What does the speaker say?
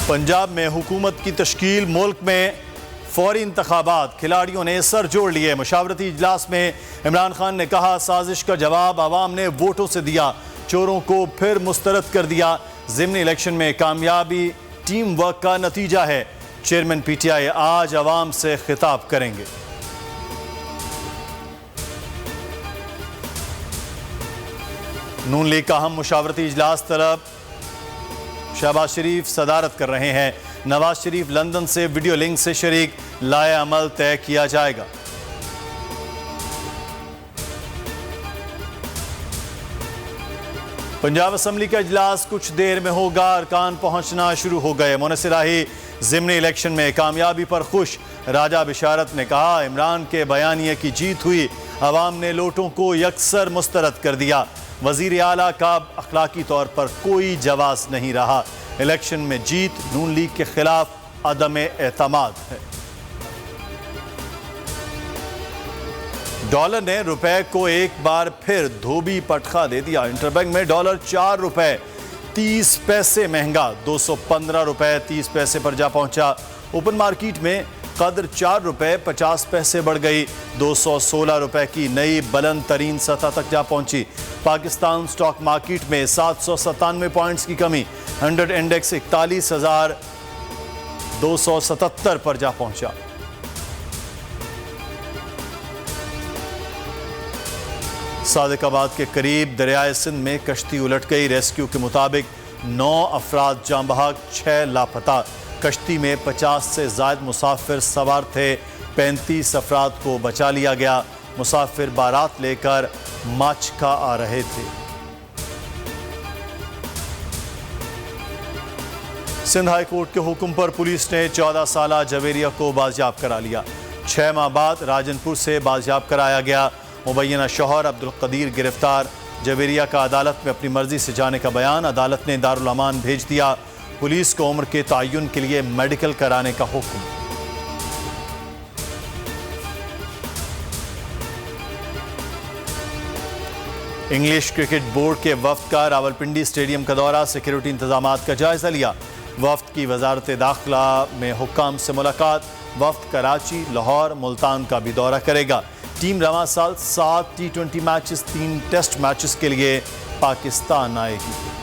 पंजाब में हुकूमत की तश्कील, मुल्क में फौरी इंतखाबात, खिलाड़ियों ने सर जोड़ लिए। मुशावरती इजलास में इमरान खान ने कहा, साजिश का जवाब आवाम ने वोटों से दिया, चोरों को फिर मुस्तरद कर दिया। ज़िमनी इलेक्शन में कामयाबी टीम वर्क का नतीजा है। चेयरमैन पीटीआई आज आवाम से खिताब करेंगे। नून लीग का अहम मुशावरती इजलास तलब शहबाज शरीफ सदारत कर रहे हैं। नवाज शरीफ लंदन से वीडियो लिंक से शरीक, लाए अमल तय किया जाएगा। पंजाब असम्बली का इजलास कुछ देर में होगा, अरकान पहुंचना शुरू हो गए। मुनसिराही ज़िमनी इलेक्शन में कामयाबी पर खुश। राजा बिशारत ने कहा, इमरान के बयानिए की जीत हुई, अवाम ने लोटों को यकसर मुस्तरद कर दिया। वजीर आला का अखलाकी तौर पर कोई जवाब नहीं रहा। इलेक्शन में जीत नून लीग के खिलाफ अदम एतमाद है। डॉलर ने रुपए को एक बार फिर धोबी पटखा दे दिया। इंटरबैंक में डॉलर 4 रुपए 30 पैसे महंगा 215 रुपए 30 पैसे पर जा पहुंचा। ओपन मार्केट में कदर 4 रुपए 50 पैसे बढ़ गई, 216 रुपए की नई बुलंद तरीन सतह तक जा पहुंची। पाकिस्तान स्टॉक मार्केट में 797 पॉइंट्स की कमी, 100 इंडेक्स 41,277 पर जा पहुंचा। सादिकाबाद के करीब दरियाए सिंध में कश्ती उलट गई। रेस्क्यू के मुताबिक 9 अफराद जाँ बहक, 6 लापता। कश्ती में 50 से ज़ायद मुसाफिर सवार थे। 35 अफराद को बचा लिया गया। मुसाफिर बारात लेकर माचका आ रहे थे। सिंध हाई कोर्ट के हुक्म पर पुलिस ने 14 साला जवेरिया को बाजियाब करा लिया। 6 माह बाद राजनपुर से बाजियाब कराया गया। मुबैना शौहर अब्दुल कदीर गिरफ्तार। जवेरिया का अदालत में अपनी मर्जी से जाने का बयान, अदालत ने दारुल अमान भेज दिया। पुलिस को उम्र के तयन के लिए मेडिकल कराने का हुक्म। इंग्लिश क्रिकेट बोर्ड के वफ्द का रावलपिंडी स्टेडियम का दौरा, सिक्योरिटी इंतजामात का जायजा लिया। वफ्द की वजारत दाखिला में हुक्काम से मुलाकात। वफ्द कराची, लाहौर, मुल्तान का भी दौरा करेगा। टीम रवां साल 7 T20 मैचेस, 3 टेस्ट मैचेस के लिए पाकिस्तान आएगी।